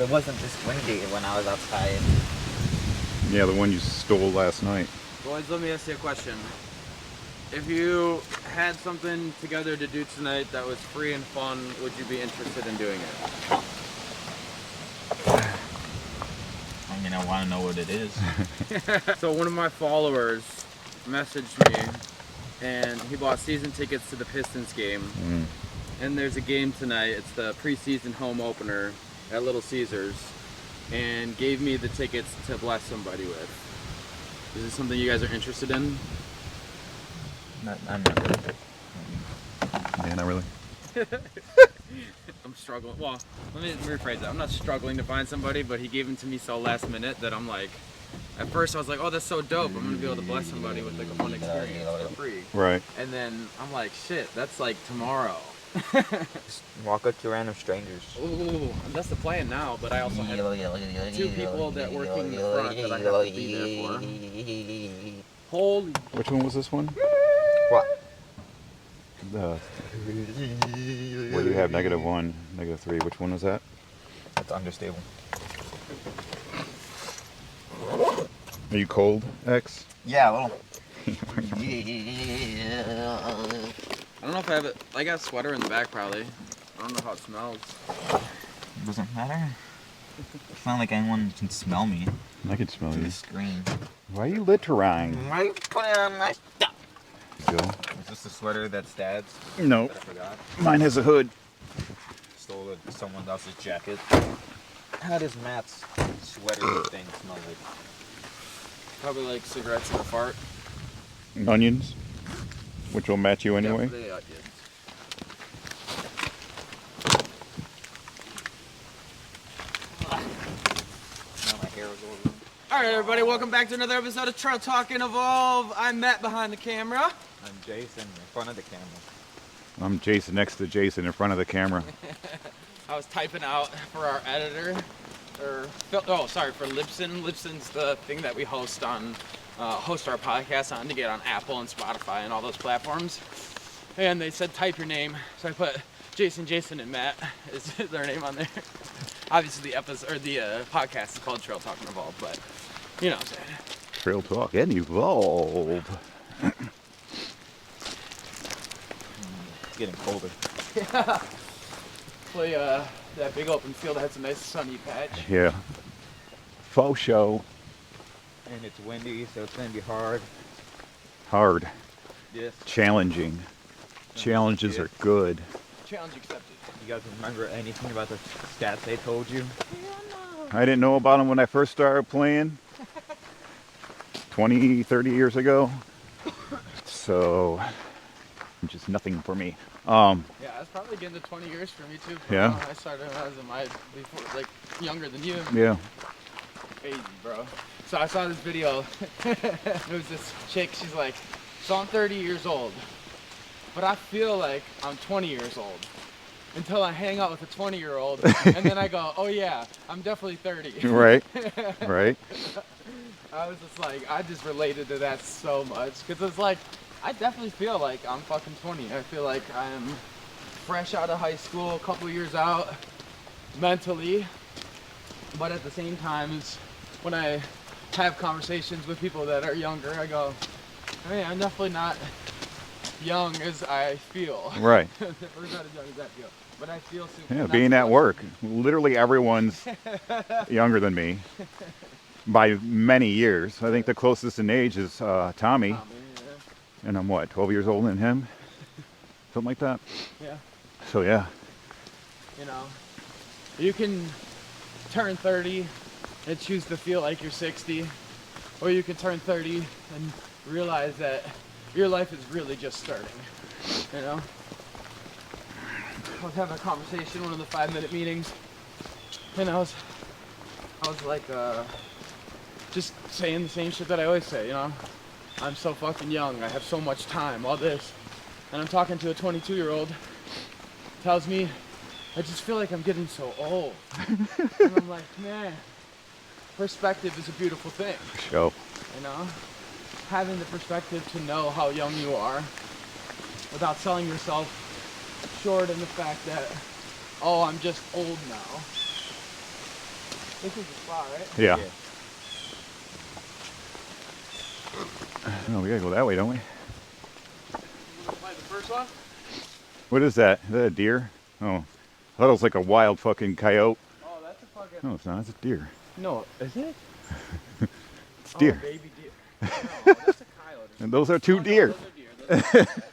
It wasn't this windy when I was outside. Yeah, the one you stole last night. Boys, let me ask you a question. If you had something together to do tonight that was free and fun, would you be interested in doing it? I mean, I want to know what it is. So one of my followers messaged me, and he bought season tickets to the Pistons game. And there's a game tonight. It's the preseason home opener at Little Caesars, and gave me the tickets to bless somebody with. Is this something you guys are interested in? I'm not really. Yeah, not really. I'm struggling. Well, let me rephrase that. I'm not struggling to find somebody, but he gave them to me so last minute that I'm like, at first I was like, oh, that's so dope. I'm gonna be able to bless somebody with like a fun experience for free. Right. And then I'm like, shit, that's like tomorrow. Just walk up to random strangers. Ooh, that's the plan now, but I also have 2 people that work in the front that I have to be there for. Holy. Which one was this one? What? The where you have -1, -3. Which one was that? That's understable. Are you cold, X? Yeah, a little. I don't know if I have it. I got a sweater in the back probably. I don't know how it smells. Doesn't matter. It's not like anyone can smell me I can smell through you. the screen. Why are you littering? Why you put it on my stuff? Go. Is this the sweater that's Dad's? No, That I forgot. mine has a hood. Stole someone else's jacket. How does Matt's sweater thing smell like? Probably like cigarettes and a fart. Onions, which will match you anyway. Definitely onions. Now my hair was over. Alright everybody, welcome back to another episode of Trail Talk and Evolve. I'm Matt behind the camera. I'm Jason in front of the camera. I'm Jason next to Jason in front of the camera. I was typing out for our editor, for Libsyn. Libsyn's the thing that we host our podcast on to get on Apple and Spotify and all those platforms. And they said type your name, so I put Jason, and Matt is their name on there. Obviously, the episode or the podcast is called Trail Talk and Evolve, but you know what I'm saying. Trail Talk and Evolve. It's getting colder. Play that big open field that has a nice sunny patch. Yeah. Faux show. And it's windy, so it's gonna be hard. Hard. Yes. Challenging. Challenges are good. Challenge accepted. You guys remember anything about the stats they told you? I didn't know about them when I first started playing 20, 30 years ago. So, just nothing for me. Yeah, it's probably getting to 20 years for me too. Yeah. I started when I was before, like younger than you. Yeah. Crazy, bro. So I saw this video. It was this chick. She's like, so I'm 30 years old, but I feel like I'm 20 years old until I hang out with a 20-year-old, and then I go, oh yeah, I'm definitely 30. Right. Right. I was just like, I just related to that so much because it's like, I definitely feel like I'm fucking 20. I feel like I'm fresh out of high school, a couple years out mentally, but at the same time, it's when I have conversations with people that are younger, I go, hey, I'm definitely not young as I feel. Right. Or not as young as I feel, but I feel super. Yeah, being at work. Literally everyone's younger than me by many years. I think the closest in age is Tommy. Yeah. And I'm what, 12 years older than him? Something like that. Yeah. So yeah. You know, you can turn 30 and choose to feel like you're 60, or you can turn 30 and realize that your life is really just starting. You know? I was having a conversation in one of the 5-minute meetings, and I was like, just saying the same shit that I always say, you know? I'm so fucking young, I have so much time, all this. And I'm talking to a 22-year-old, tells me, I just feel like I'm getting so old. And I'm like, man, perspective is a beautiful thing. Show. You know? Having the perspective to know how young you are without selling yourself short in the fact that, oh, I'm just old now. This is the spot, right? Yeah. Oh, we gotta go that way, don't we? You wanna play the first one? What is that? Is that a deer? Oh, I thought it was like a wild fucking coyote. Oh, that's a fucking. No, it's not. It's a deer. No, is it? It's deer. Oh, baby deer. No, that's a coyote. And those are two Oh, no, deer. those are deer. Those are deer.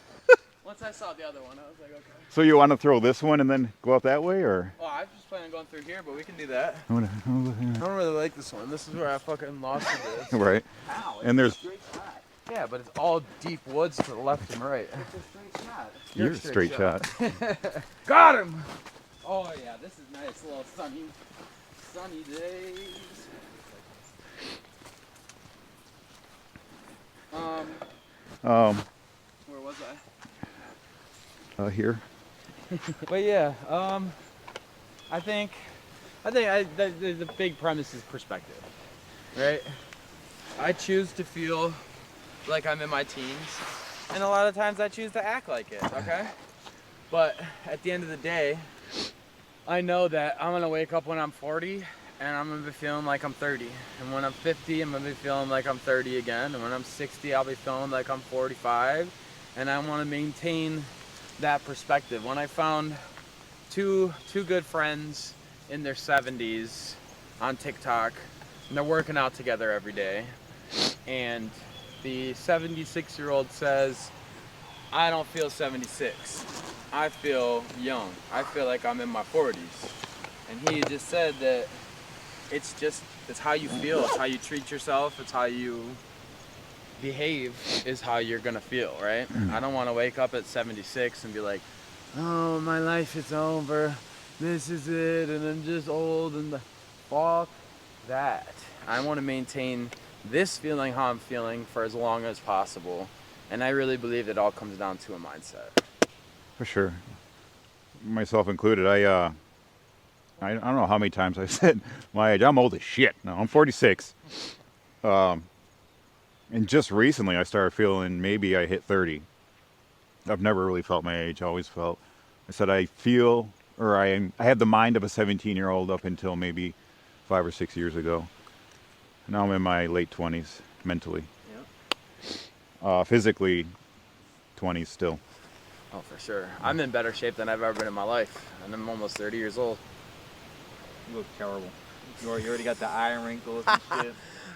Once I saw the other one, I was like, okay. So you want to throw this one and then go out that way, or? Well, I was just planning on going through here, but we can do that. I wanna- I don't really like this one. This is where I fucking lost it. Right. Ow, And there's Yeah, but it's all deep woods to the left and right. it's a straight shot. you're a straight shot. Got him! Oh yeah, this is nice. Little sunny days. Where was I? Here. But yeah, I think the big premise is perspective, right? I choose to feel like I'm in my teens, and a lot of times I choose to act like it, okay? But at the end of the day, I know that I'm gonna wake up when I'm 40, and I'm gonna be feeling like I'm 30. And when I'm 50, I'm gonna be feeling like I'm 30 again. And when I'm 60, I'll be feeling like I'm 45. And I wanna maintain that perspective. When I found two good friends in their 70s on TikTok, and they're working out together every day, and the 76-year-old says, I don't feel 76. I feel young. I feel like I'm in my 40s. And he just said that it's how you feel, it's how you treat yourself, it's how you behave is how you're gonna feel, right? I don't wanna wake up at 76 and be like, oh, my life is over, this is it, and I'm just old, and fuck that. I wanna maintain this feeling how I'm feeling for as long as possible. And I really believe it all comes down to a mindset. For sure. Myself included. I don't know how many times I've said my age. I'm old as shit. No, I'm 46. And just recently I started feeling maybe I hit 30. I've never really felt my age. I always felt, I said I feel, or I had the mind of a 17-year-old up until maybe 5 or 6 years ago. Now I'm in my late 20s mentally. Yep. Physically 20s still. Oh, for sure. I'm in better shape than I've ever been in my life. And I'm almost 30 years old. You look terrible. You already got the eye wrinkles and shit.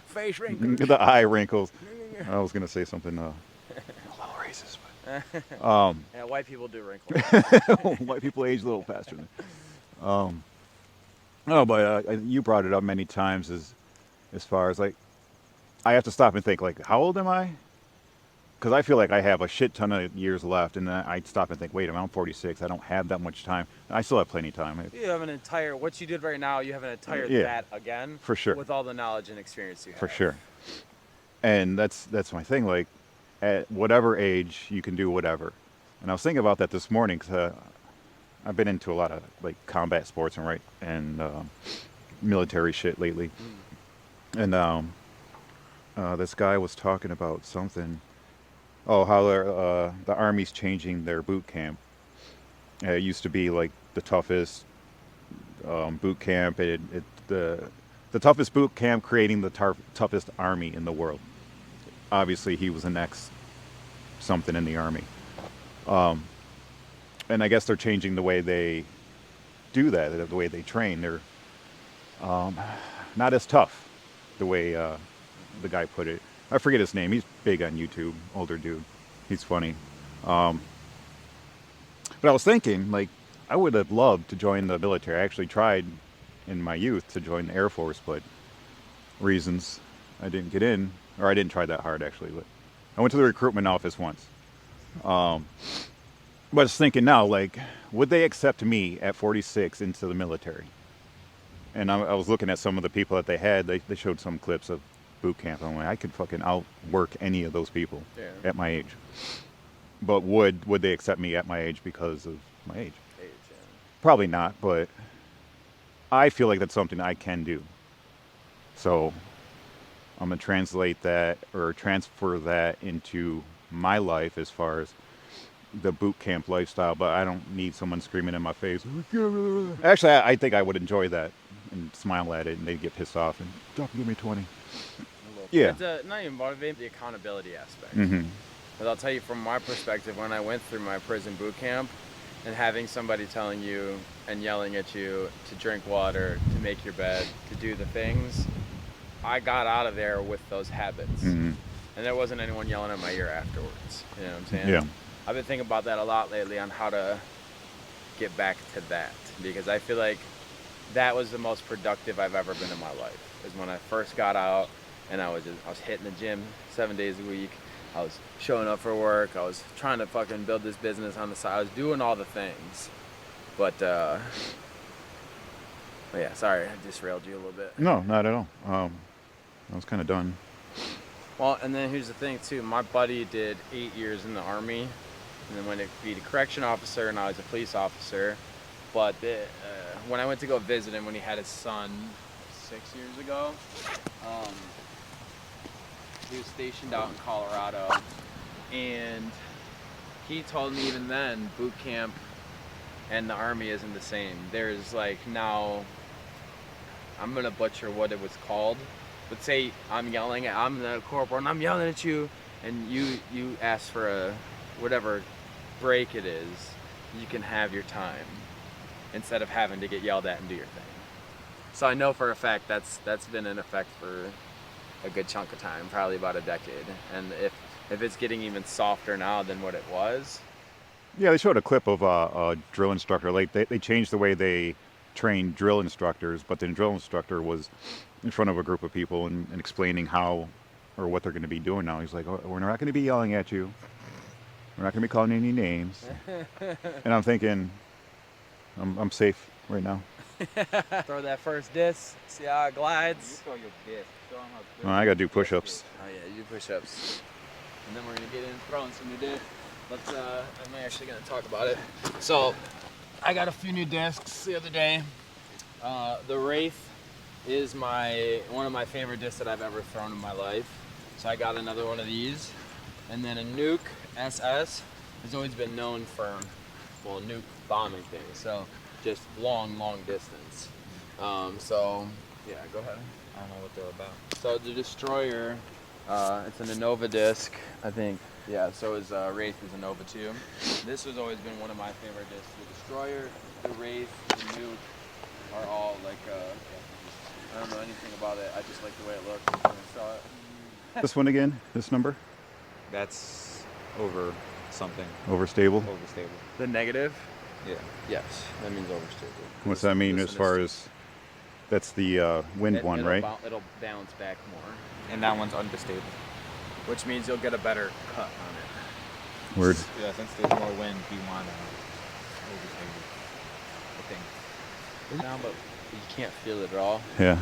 Face wrinkles. The eye wrinkles. I was gonna say something a little racist, but Yeah, white people do wrinkles. white people age a little faster. No, but you brought it up many times as far as like I have to stop and think like, how old am I? Because I feel like I have a shit ton of years left, and then I stop and think, wait a minute, I'm 46. I don't have that much time. I still have plenty of time. You have an entire, what you did right now, you have an entire Yeah. that again. For sure. With all the knowledge and experience you have. For sure. And that's my thing. Like, at whatever age, you can do whatever. And I was thinking about that this morning because I've been into a lot of like combat sports and military shit lately. And this guy was talking about something. Oh, how the Army's changing their boot camp. It used to be like the toughest boot camp. The toughest boot camp creating the toughest army in the world. Obviously, he was an ex something in the Army. And I guess they're changing the way they do that, the way they train. They're not as tough, the way the guy put it. I forget his name. He's big on YouTube, older dude. He's funny. But I was thinking, like, I would have loved to join the military. I actually tried in my youth to join the Air Force, but reasons I didn't get in, or I didn't try that hard actually. But I went to the recruitment office once. But I was thinking now, like, would they accept me at 46 into the military? And I was looking at some of the people that they had. They showed some clips of boot camp. I'm like, I could fucking outwork any of those people at my age. But would they accept me at my age because of my age? Probably not, but I feel like that's something I can do. So I'm gonna translate that or transfer that into my life as far as the boot camp lifestyle, but I don't need someone screaming in my face. Actually, I think I would enjoy that and smile at it, and they'd get pissed off and don't give me 20. Yeah. It's not even motivating, the accountability aspect. Mm-hmm. But I'll tell you from my perspective, when I went through my prison boot camp and having somebody telling you and yelling at you to drink water, to make your bed, to do the things, I got out of there with those habits. Mm-hmm. And there wasn't anyone yelling at my ear afterwards. You know what I'm saying? Yeah. I've been thinking about that a lot lately on how to get back to that, because I feel like that was the most productive I've ever been in my life, is when I first got out and I was hitting the gym 7 days a week. I was showing up for work. I was trying to fucking build this business on the side. I was doing all the things. But yeah, sorry, I disrailed you a little bit. No, not at all. I was kind of done. Well, and then here's the thing too. My buddy did 8 years in the Army, and then went to be a correction officer, and I was a police officer. But when I went to go visit him when he had his son 6 years ago, he was stationed out in Colorado, and he told me even then boot camp and the Army isn't the same. There's like now, I'm gonna butcher what it was called, but say I'm the corporal and I'm yelling at you, and you ask for a whatever break it is, you can have your time instead of having to get yelled at and do your thing. So I know for a fact that's been in effect for a good chunk of time, probably about a decade. And if it's getting even softer now than what it was. Yeah, they showed a clip of a drill instructor. Like they changed the way they train drill instructors, but the drill instructor was in front of a group of people and explaining how or what they're going to be doing now. He's like, oh, we're not going to be yelling at you. We're not going to be calling any names. And I'm thinking, I'm safe right now. Throw that first disc, see how it glides. You throw your disc. Show 'em how good Well, I got to do push-ups. Oh yeah, you do push-ups. And then we're gonna get in throwing some new discs. I'm actually gonna talk about it. So, I got a few new discs the other day. The Wraith is one of my favorite discs that I've ever thrown in my life. So I got another one of these. And then a Nuke SS has always been known for, well, nuke bombing things. So just long distance. So yeah, go ahead. I don't know what they're about. So the Destroyer, it's an Innova disc, I think. Yeah, so is Wraith is a Nova too. This has always been one of my favorite discs. The Destroyer, the Wraith, the Nuke are all like, I don't know anything about it. I just like the way it looks when I saw it. This one again, this number, That's over something. overstable. Overstable. The negative? Yeah. Yes, that means overstable. What's that mean as far as, that's the wind one, right? It'll bounce back more, And that one's unstable. which means you'll get a better cut on it. Word. Yeah, since there's more wind, you want overstable. I think. No, but you can't feel it at all. Yeah.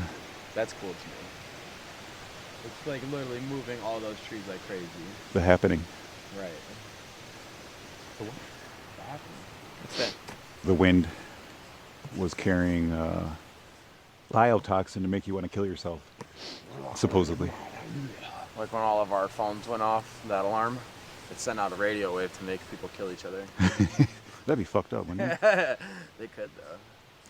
That's cool to me. It's like literally moving all those trees like crazy. The happening. Right. The what? What happened? What's that? The wind was carrying biotoxin to make you want to kill yourself, supposedly. Like when all of our phones went off, that alarm, it sent out a radio wave to make people kill each other. That'd be fucked up, wouldn't it? They could though.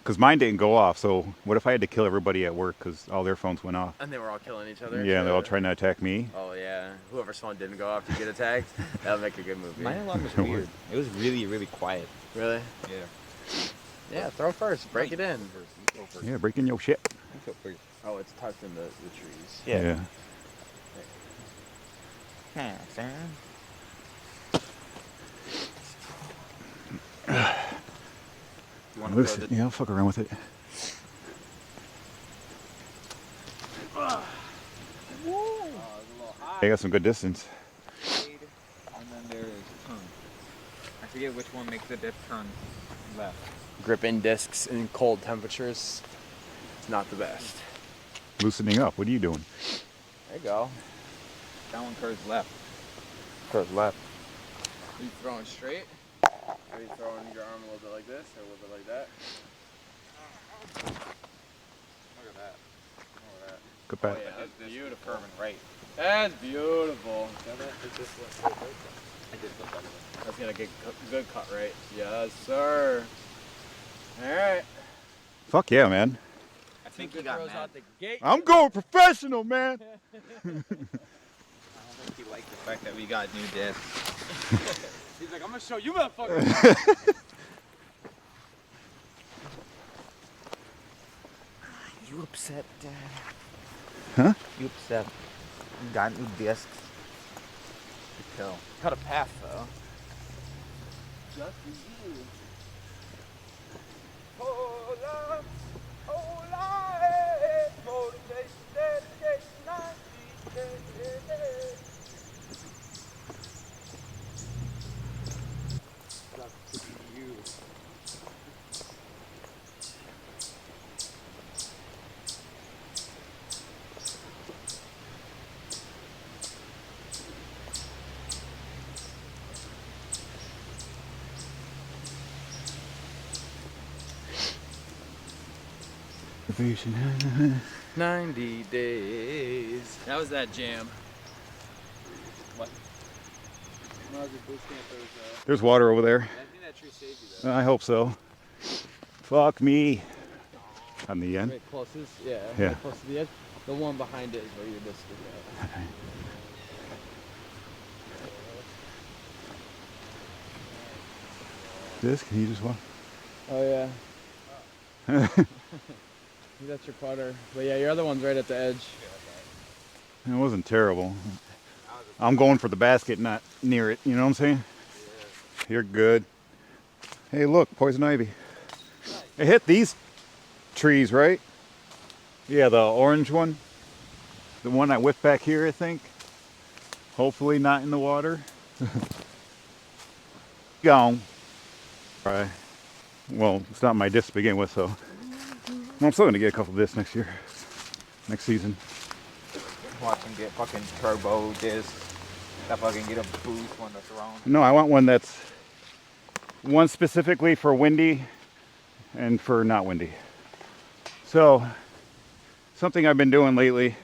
Because mine didn't go off, so what if I had to kill everybody at work because all their phones went off? And they were all killing each other. Yeah, they're all trying to attack me. Oh yeah. Whoever's phone didn't go off to get attacked, that'll make a good movie. My alarm was weird. It was really, really quiet. Really? Yeah. Yeah, throw first. Break it in. Go first. Yeah, breaking your shit. You go first. Oh, it's tucked in the trees. Yeah. Sam. You want to Loose throw it. the Yeah, I'll fuck around with it. I got some good distance. shade, and then there is turn. I forget which one makes the dip turn left. Gripping discs in cold temperatures, it's not the best. Loosening up. What are you doing? There you go. That one curves left. Curve left. Are you throwing straight? Are you throwing your arm a little bit like this or a little bit like that? Look at that. Look at that. Good Oh back. yeah, that's beautiful. Curving right. That's beautiful. I just looked at it. That's gonna get good cut right. Yes, sir. All right. Fuck yeah, man. I think Two he good got throws mad. out the gate. I'm going professional, man. I don't think he liked the fact that we got new discs. He's like, I'm gonna show you motherfuckers. You upset, Dad? Huh? You upset? You got new discs. You tell. Cut a path though. Just for you. Hola, hola, hey, motivation, dedication, 90 days. Just for you. Professional. 90 days. That was that jam. What? When I was at boot camp, there was There's water over there. I think that tree saved you though. I hope so. Fuck me. On the end. Right closest, yeah. Yeah. Right close to the edge. The one behind it is where your disc is at. Disc? Can you just walk? Oh yeah. That's your putter. But yeah, your other one's right at the edge. It wasn't terrible. I'm going for the basket, not near it. You know what I'm saying? You're good. Hey, look, poison ivy. It hit these trees, right? Yeah, the orange one. The one I whipped back here, I think. Hopefully not in the water. Gone. Right. Well, it's not my disc to begin with, so. Well, I'm still going to get a couple discs next year. Next season. Watch him get fucking turbo discs. That fucking get a boost when they're thrown. No, I want one that's one specifically for windy and for not windy. So, something I've been doing lately,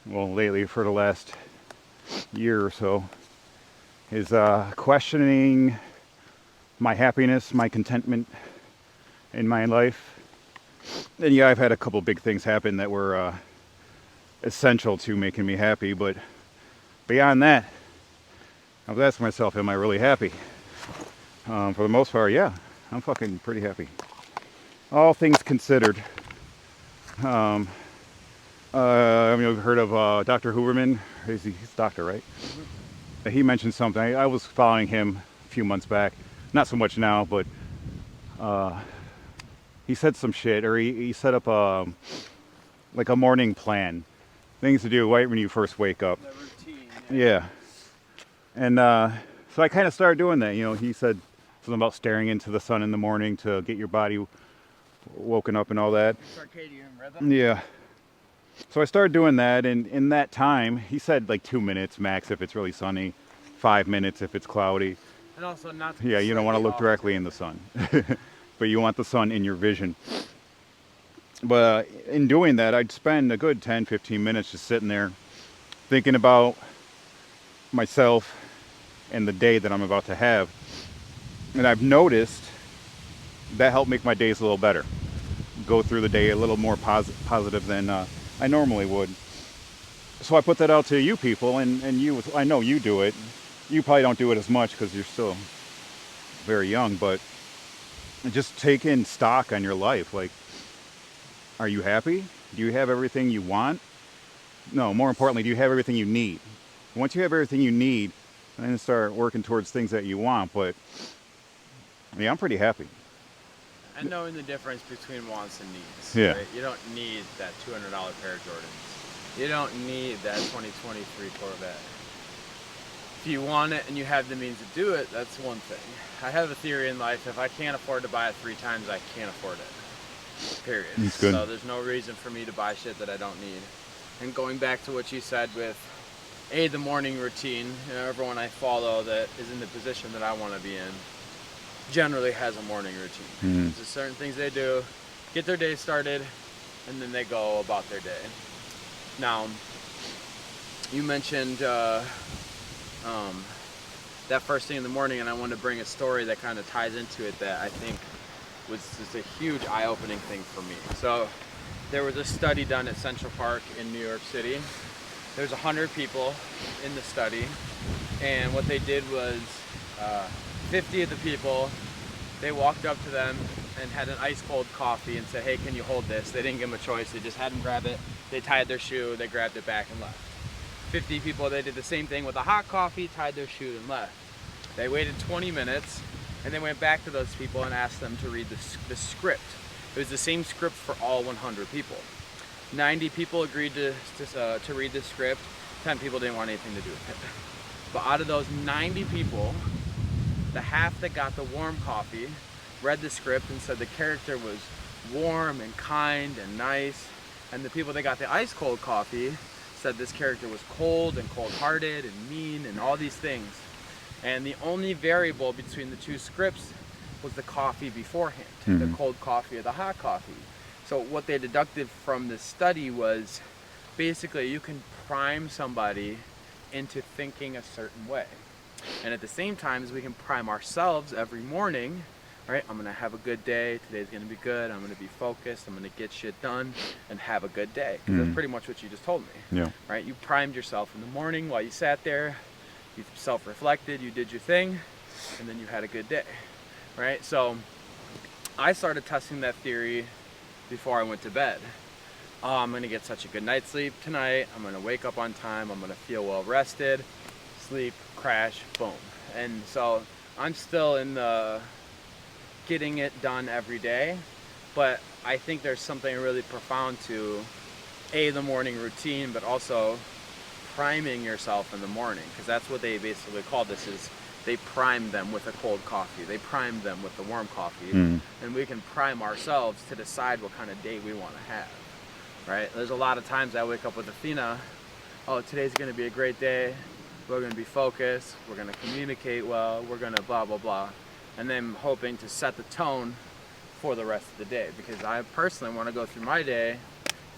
well, lately for the last year or so, is questioning my happiness, my contentment in my life. And yeah, I've had a couple big things happen that were essential to making me happy, but beyond that, I was asking myself, am I really happy? For the most part, yeah, I'm fucking pretty happy. All things considered. I mean, you've heard of Dr. Huberman? He's a doctor, right? He mentioned something. I was following him a few months back. Not so much now, but he said some shit, or he set up like a morning plan. Things to do right when you first wake up. The routine. Yeah. And so I kind of started doing that. You know, he said something about staring into the sun in the morning to get your body woken up and all that. Circadian rhythm. Yeah. So I started doing that, and in that time, he said like 2 minutes max if it's really sunny, 5 minutes if it's cloudy. And also not to Yeah, you don't want to slightly look off directly too. in the sun, but you want the sun in your vision. But in doing that, I'd spend a good 10, 15 minutes just sitting there thinking about myself and the day that I'm about to have. And I've noticed that helped make my days a little better. Go through the day a little more positive than I normally would. So I put that out to you people, and you, I know you do it. You probably don't do it as much because you're still very young, but just take in stock on your life. Like, are you happy? Do you have everything you want? No, more importantly, do you have everything you need? Once you have everything you need, then start working towards things that you want. But yeah, I'm pretty happy. And knowing the difference between wants and needs. Yeah. Right? You don't need that $200 pair of Jordans. You don't need that 2023 Corvette. If you want it and you have the means to do it, that's one thing. I have a theory in life: if I can't afford to buy it 3 times, I can't afford it. Period. That's good. So there's no reason for me to buy shit that I don't need. And going back to what you said with the morning routine, you know, everyone I follow that is in the position that I want to be in generally has a morning routine. There's certain things they do, get their day started, and then they go about their day. Now, you mentioned that first thing in the morning, and I wanted to bring a story that kind of ties into it that I think was just a huge eye-opening thing for me. So there was a study done at Central Park in New York City. There's 100 people in the study, and what they did was 50 of the people, they walked up to them and had an ice cold coffee and said, hey, can you hold this? They didn't give them a choice. They just had them grab it. They tied their shoe, they grabbed it back and left. 50 people, they did the same thing with a hot coffee, tied their shoe and left. They waited 20 minutes and they went back to those people and asked them to read the script. It was the same script for all 100 people. 90 people agreed to read the script. 10 people didn't want anything to do with it. But out of those 90 people, the half that got the warm coffee read the script and said the character was warm and kind and nice. And the people that got the ice cold coffee said this character was cold and cold-hearted and mean and all these things. And the only variable between the two scripts was the coffee beforehand, the cold coffee or the hot coffee. So what they deducted from this study was basically you can prime somebody into thinking a certain way. And at the same time as we can prime ourselves every morning, right? I'm gonna have a good day, today's gonna be good, I'm gonna be focused, I'm gonna get shit done and have a good day. Because that's pretty much what you just told me, Yeah. right? You primed yourself in the morning while you sat there, you self-reflected, you did your thing, and then you had a good day, right? So I started testing that theory before I went to bed. Oh, I'm gonna get such a good night's sleep tonight, I'm gonna wake up on time, I'm gonna feel well rested, sleep, crash, boom. And so I'm still in the getting it done every day, but I think there's something really profound to the morning routine, but also priming yourself in the morning, because that's what they basically call this, is they prime them with a cold coffee, they prime them with the warm coffee, and we can prime ourselves to decide what kind of day we want to have, right? There's a lot of times I wake up with Athena, oh, today's going to be a great day, we're going to be focused, we're going to communicate well, we're going to blah blah blah, and then hoping to set the tone for the rest of the day, because I personally want to go through my day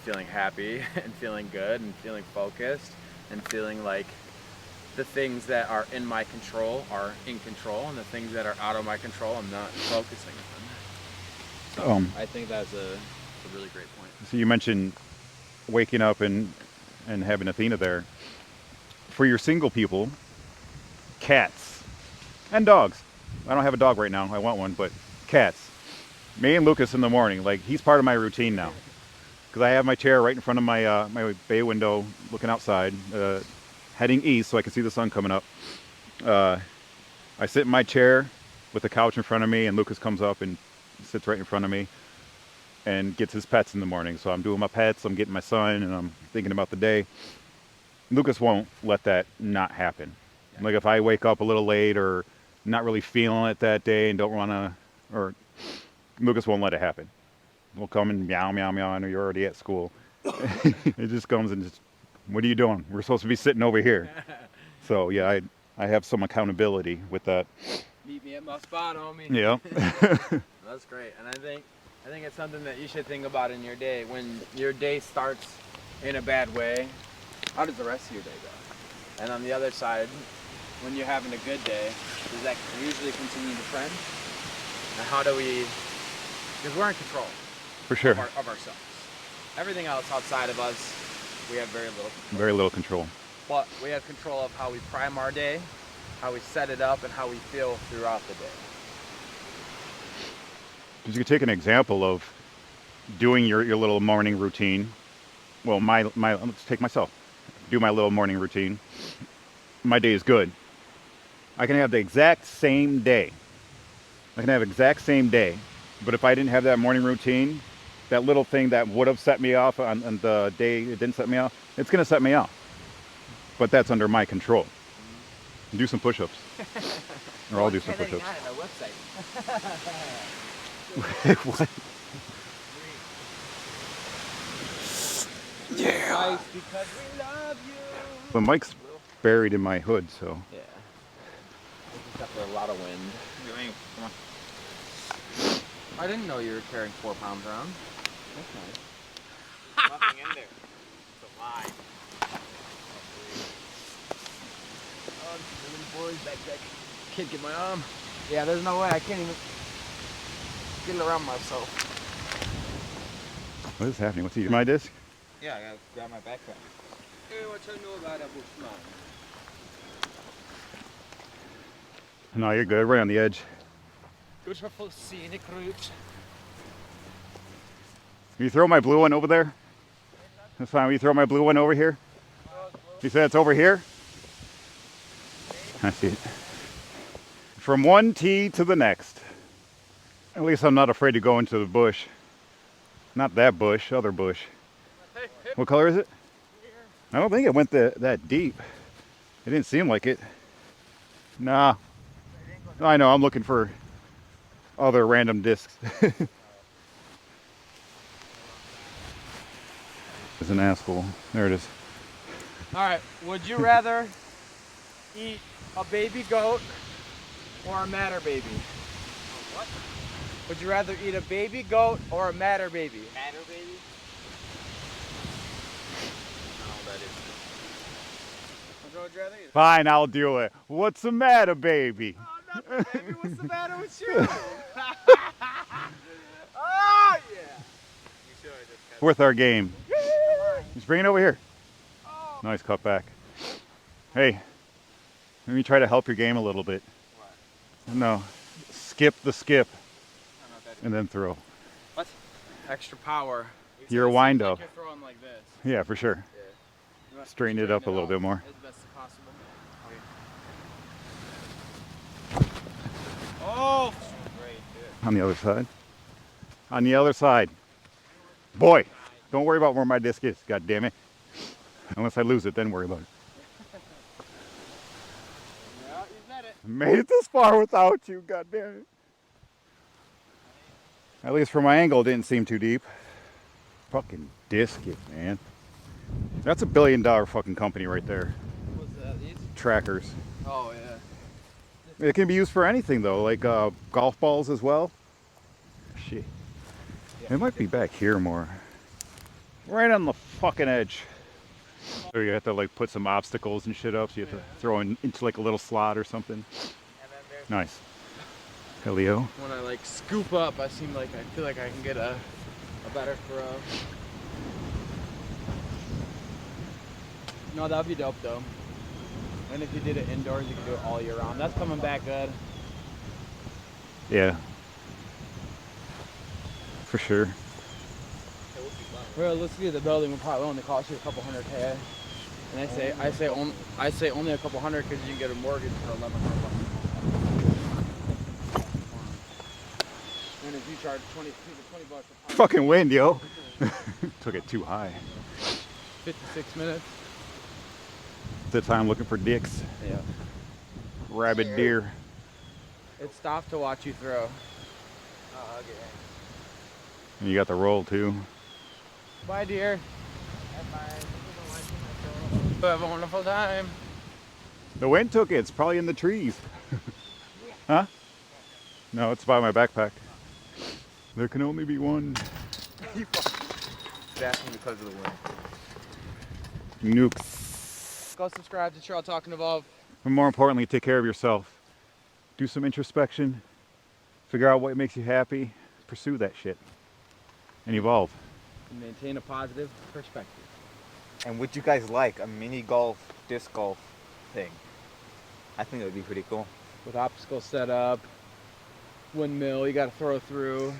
feeling happy and feeling good and feeling focused and feeling like the things that are in my control are in control, and the things that are out of my control I'm not focusing on. So I think that's a really great point. So you mentioned waking up and having Athena there. For your single people, cats and dogs. I don't have a dog right now. I want one, but cats. Me and Lucas in the morning, like, he's part of my routine now. Because I have my chair right in front of my my bay window, looking outside, heading east so I can see the sun coming up. I sit in my chair with the couch in front of me, and Lucas comes up and sits right in front of me and gets his pets in the morning. So I'm doing my pets, I'm getting my sun, and I'm thinking about the day. Lucas won't let that not happen. Like, if I wake up a little late or not really feeling it that day and don't want to, or Lucas won't let it happen. We'll come and meow, meow, meow. I know you're already at school. It just comes and just, what are you doing? We're supposed to be sitting over here. So yeah, I have some accountability with that. Meet me at my spot, homie. Yeah. That's great, and I think it's something that you should think about in your day. When your day starts in a bad way, how does the rest of your day go? And on the other side, when you're having a good day, does that usually continue to trend? And how do we, because we're in control. For sure. Of ourselves. Everything else outside of us, we have very little control. Very little control. But we have control of how we prime our day, how we set it up, and how we feel throughout the day. Because you could take an example of doing your little morning routine. Well, let's take myself. Do my little morning routine. My day is good. I can have the exact same day. But if I didn't have that morning routine, that little thing that would have set me off on the day it didn't set me off, it's going to set me off. But that's under my control. Do some push-ups. Or I'll do some push-ups. On our website. What? Yeah. Because we love you. The mic's buried in my hood, so. Yeah. It's after a lot of wind. Come on. I didn't know you were carrying 4 pounds around. That's nice. Nothing in there. It's a lie. Oh, the little boy's backpack. Can't get my arm. Yeah, there's no way. I can't even get it around myself. What is happening? What's he? My disc? Yeah, I gotta grab my backpack. No, you're good. Right on the edge. Beautiful scenic route. Will you throw my blue one over there? That's fine. Will you throw my blue one over here? You said it's over here? I see it. From one tee to the next. At least I'm not afraid to go into the bush. Not that bush, other bush. What color is it? I don't think it went that deep. It didn't seem like it. Nah. I know, I'm looking for other random discs. It's an asshole. There it is. Alright, would you rather eat a baby goat or a matter baby? What? Would you rather eat a baby goat or a matter baby? Matter baby? I don't know what that is. What would you rather eat? Fine, I'll do it. What's the matter, baby? Oh, nothing, baby. What's the matter with you? Oh, yeah. You should have just kept Worth our game. Just bring it over here. Oh. Nice cut back. Hey, let me try to help your game a little bit. What? No, skip the skip I don't know what that is. and then throw. What? Extra power. Your wind up. You're throwing like this. Yeah, for sure. You must Straighten it up a little bit more. As best as possible. Oh! Great, good. On the other side. On the other side. Boy, don't worry about where my disc is. God damn it. Unless I lose it, then worry about it. Yeah, you said it. I made it this far without you. God damn it. At least from my angle, it didn't seem too deep. Fucking disc it, man. That's $1 billion fucking company right there. What's that? These? Trackers. Oh, yeah. It can be used for anything though, like golf balls as well. Shit. It might be back here more. Right on the fucking edge. So you have to like put some obstacles and shit up, so you have to throw in into like a little slot or something. And then there's Nice. Helio. When I like scoop up, I feel like I can get a better throw. No, that would be dope though. And if you did it indoors, you could do it all year round. That's coming back good. Yeah. For sure. Realistically, the building will probably only cost you a couple $100K. And I say only a couple hundred because you can get a mortgage for $1,100. And if you charge 20 bucks a pop, Fucking wind, yo. Took it too high. 56 minutes. The time looking for dicks. Yeah. Rabid deer. It's tough to watch you throw. oh, okay. And you got the roll too. Bye, dear. Have a wonderful time. The wind took it. It's probably in the trees. Huh? No, it's by my backpack. There can only be one. It's asking because of the wind. Nukes. Go subscribe to Cheryl Talking Evolve. And more importantly, take care of yourself. Do some introspection. Figure out what makes you happy. Pursue that shit. And evolve. And maintain a positive perspective. And would you guys like a mini golf, disc golf thing? I think it would be pretty cool. With obstacle setup, windmill, you got to throw through.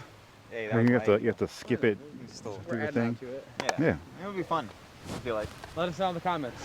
Hey, And you have to skip it. Still, Do We're the adding on thing. to it. yeah. Yeah. It would be fun. I feel like. Let us know in the comments.